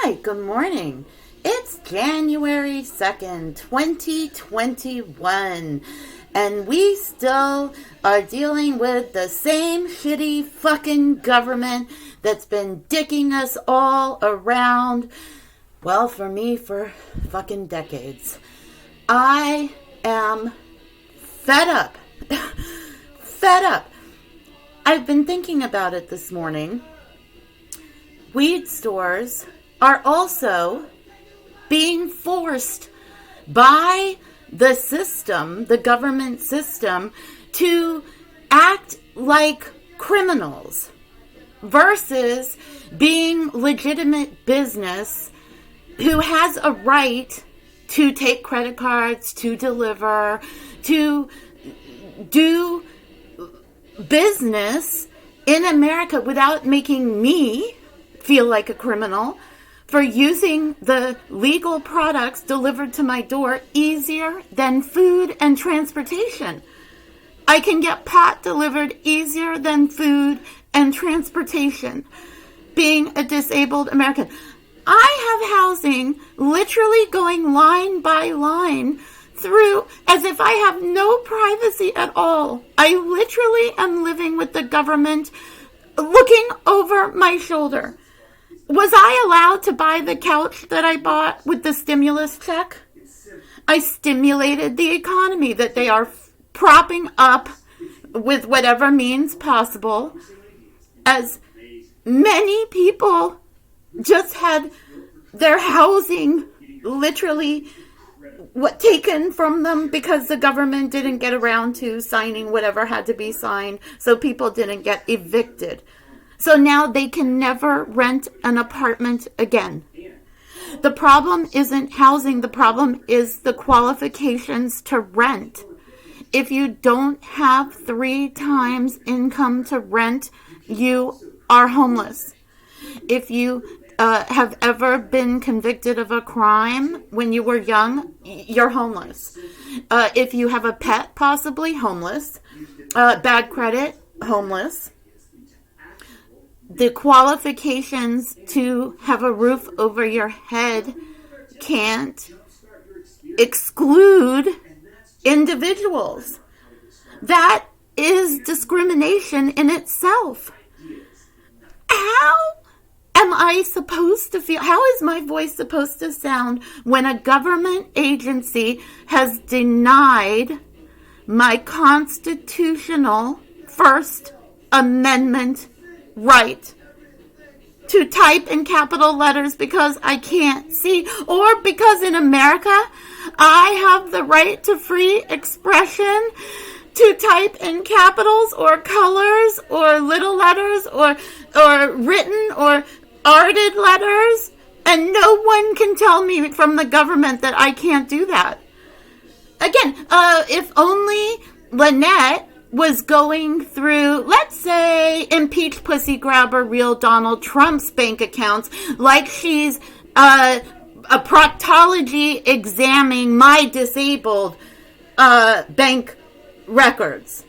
Hi, good morning. It's January 2nd, 2021, and we still are dealing with the same shitty fucking government that's been dicking us all around, well, for me, for fucking decades. I am fed up. Fed up. I've been thinking about it this morning. Weed stores are also being forced by the system, the government system, to act like criminals versus being legitimate business who has a right to take credit cards, to deliver, to do business in America without making me feel like a criminal for using the legal products delivered to my door easier than food and transportation. I can get pot delivered easier than food and transportation, being a disabled American. I have housing literally going line by line through as if I have no privacy at all. I literally am living with the government looking over my shoulder. Was I allowed to buy the couch that I bought with the stimulus check? I stimulated the economy that they are propping up with whatever means possible, as many people just had their housing literally taken from them because the government didn't get around to signing whatever had to be signed, so people didn't get evicted. So now they can never rent an apartment again. The problem isn't housing. The problem is the qualifications to rent. If you don't have 3 times income to rent, you are homeless. If you have ever been convicted of a crime when you were young, you're homeless. If you have a pet, possibly homeless. Bad credit, homeless. The qualifications to have a roof over your head can't exclude individuals. That is discrimination in itself. How am I supposed to feel? How is my voice supposed to sound when a government agency has denied my constitutional First Amendment right to type in capital letters because I can't see, or because in America I have the right to free expression to type in capitals or colors or little letters or written or arted letters, and no one can tell me from the government that I can't do that. Again, if only Lynette was going through, let's say, impeach pussy grabber real Donald Trump's bank accounts like she's a proctology examining my disabled bank records.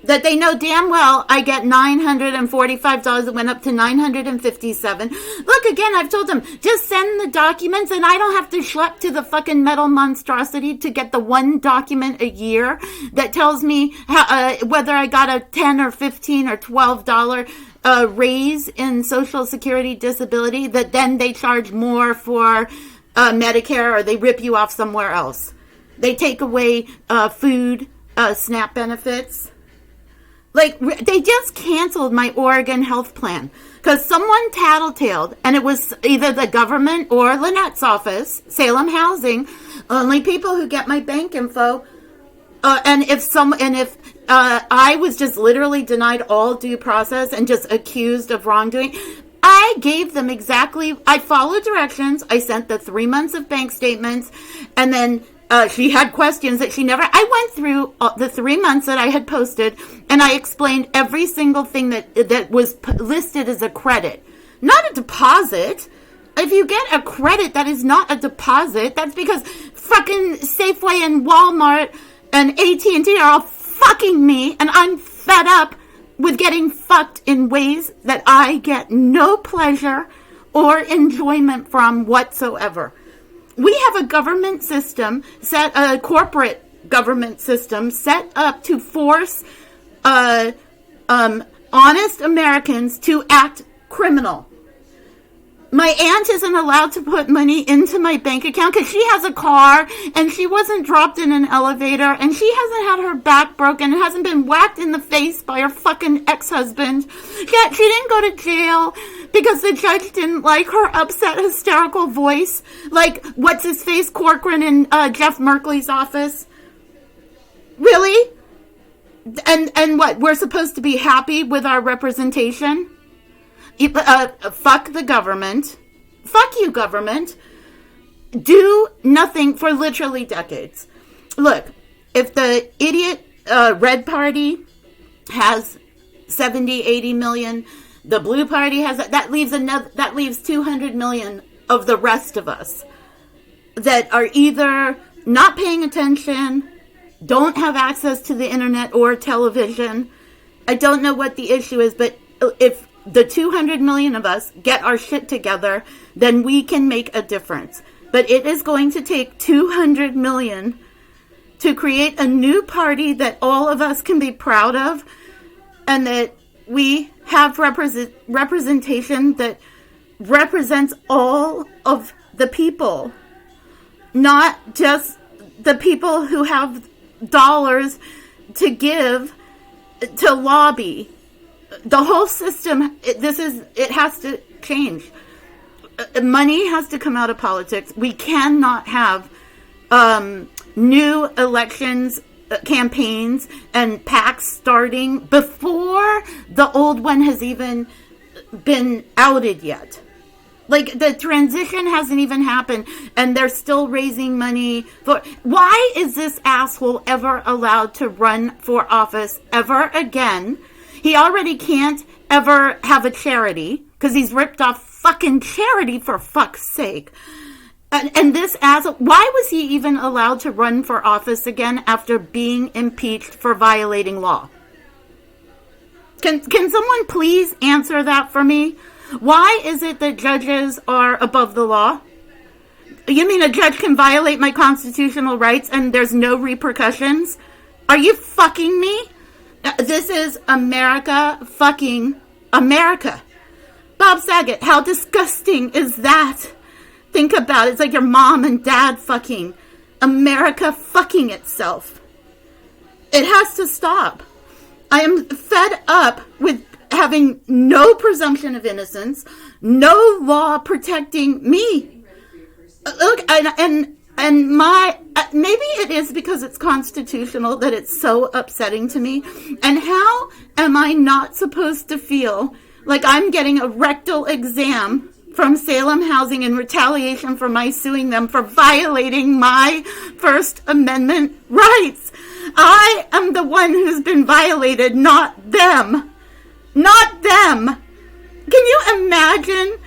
That they know damn well I get $945. It went up to $957. Look, again, I've told them, just send the documents and I don't have to schlep to the fucking metal monstrosity to get the one document a year that tells me how, whether I got a $10 or $15 or $12 raise in Social Security disability, that then they charge more for Medicare, or they rip you off somewhere else. They take away food, SNAP benefits. Like, they just canceled my Oregon health plan because someone tattletailed, and it was either the government or Lynette's office, Salem Housing, only people who get my bank info. And if I was just literally denied all due process and just accused of wrongdoing, I gave them I followed directions. I sent the 3 months of bank statements, and then she had questions that I went through the 3 months that I had posted, and I explained every single thing that was listed as a credit. Not a deposit. If you get a credit that is not a deposit, that's because fucking Safeway and Walmart and AT&T are all fucking me, and I'm fed up with getting fucked in ways that I get no pleasure or enjoyment from whatsoever. We have a government system, a corporate government system set up to force honest Americans to act criminal. My aunt isn't allowed to put money into my bank account because she has a car and she wasn't dropped in an elevator and she hasn't had her back broken and hasn't been whacked in the face by her fucking ex-husband. Yet she didn't go to jail because the judge didn't like her upset, hysterical voice, like what's-his-face Corcoran in Jeff Merkley's office. Really? And what? We're supposed to be happy with our representation? Fuck the government. Fuck you, government. Do nothing for literally decades. Look, if the idiot Red Party has 70, 80 million, the Blue Party has that leaves 200 million of the rest of us that are either not paying attention, don't have access to the internet or television. I don't know what the issue is, but if the 200 million of us get our shit together, then we can make a difference. But it is going to take 200 million to create a new party that all of us can be proud of and that we have representation that represents all of the people, not just the people who have dollars to give to lobby. The whole system, it has to change. Money has to come out of politics. We cannot have new elections, campaigns, and PACs starting before the old one has even been outed yet. Like, the transition hasn't even happened, and they're still raising money for... Why is this asshole ever allowed to run for office ever again? He already can't ever have a charity, because he's ripped off fucking charity, for fuck's sake. And this asshole... Why was he even allowed to run for office again after being impeached for violating law? Can someone please answer that for me? Why is it that judges are above the law? You mean a judge can violate my constitutional rights and there's no repercussions? Are you fucking me? This is America fucking America. Bob Saget, how disgusting is that? Think about it. It's like your mom and dad fucking. America fucking itself. It has to stop. I am fed up with having no presumption of innocence, no law protecting me. Look, and my, maybe it is because it's constitutional that it's so upsetting to me. And how am I not supposed to feel like I'm getting a rectal exam from Salem Housing in retaliation for my suing them for violating my First Amendment rights? I am the one who's been violated, not them. Not them. Can you imagine?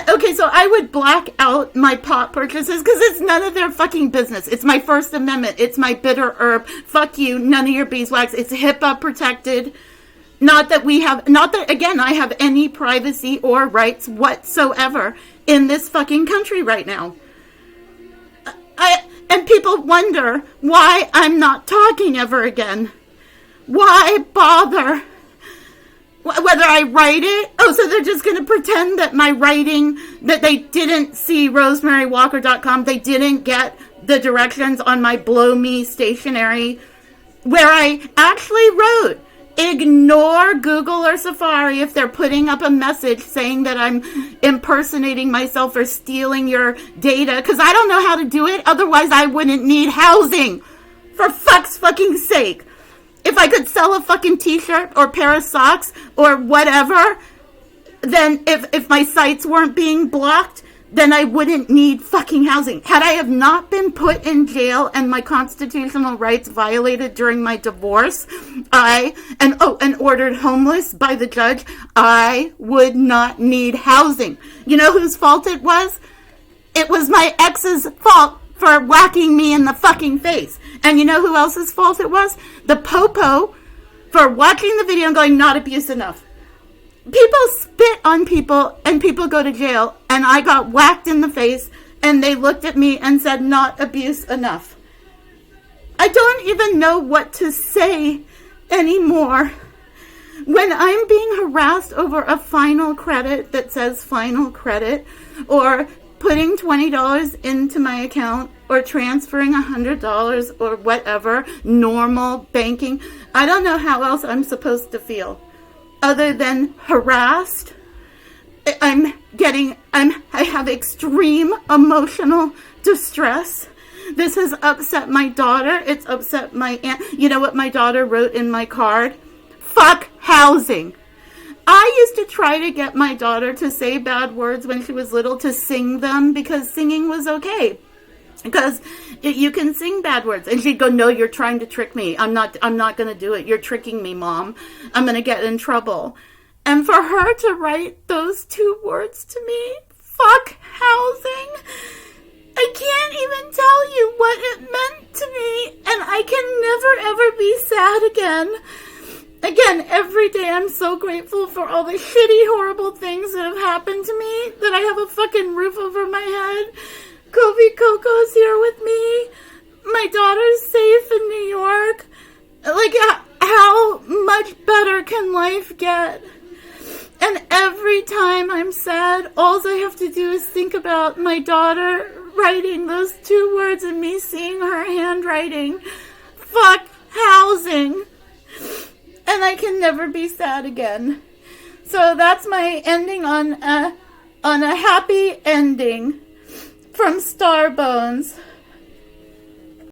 Okay, so I would black out my pot purchases because it's none of their fucking business. It's my First Amendment. It's my bitter herb. Fuck you. None of your beeswax. It's HIPAA protected. Not that again, I have any privacy or rights whatsoever in this fucking country right now. And people wonder why I'm not talking ever again. Why bother? Whether I write it? Oh, so they're just going to pretend that my writing, that they didn't see rosemarywalker.com, they didn't get the directions on my Blow Me stationery, where I actually wrote, ignore Google or Safari if they're putting up a message saying that I'm impersonating myself or stealing your data, because I don't know how to do it, otherwise I wouldn't need housing. For fuck's fucking sake. If I could sell a fucking t-shirt or pair of socks or whatever, then if my sites weren't being blocked, then I wouldn't need fucking housing. Had I have not been put in jail and my constitutional rights violated during my divorce, and ordered homeless by the judge, I would not need housing. You know whose fault it was? It was my ex's fault for whacking me in the fucking face. And you know who else's fault it was? The popo for watching the video and going, not abuse enough. People spit on people and people go to jail, and I got whacked in the face and they looked at me and said, not abuse enough. I don't even know what to say anymore. When I'm being harassed over a final credit that says final credit, or putting $20 into my account, or transferring $100 or whatever, normal banking, I don't know how else I'm supposed to feel other than harassed. I have extreme emotional distress. This has upset my daughter. It's upset my aunt. You know what my daughter wrote in my card? Fuck housing. I used to try to get my daughter to say bad words when she was little, to sing them, because singing was okay. Because you can sing bad words. And she'd go, no, you're trying to trick me. I'm not going to do it. You're tricking me, Mom. I'm going to get in trouble. And for her to write those 2 words to me, fuck housing, I can't even tell you what it meant to me. And I can never, ever be sad again. Again, every day I'm so grateful for all the shitty, horrible things that have happened to me, that I have a fucking roof over my head. Kobe Coco's here with me. My daughter's safe in New York. Like, how much better can life get? And every time I'm sad, all I have to do is think about my daughter writing those 2 words and me seeing her handwriting. Fuck housing. And I can never be sad again. So that's my ending on a happy ending from Starbones.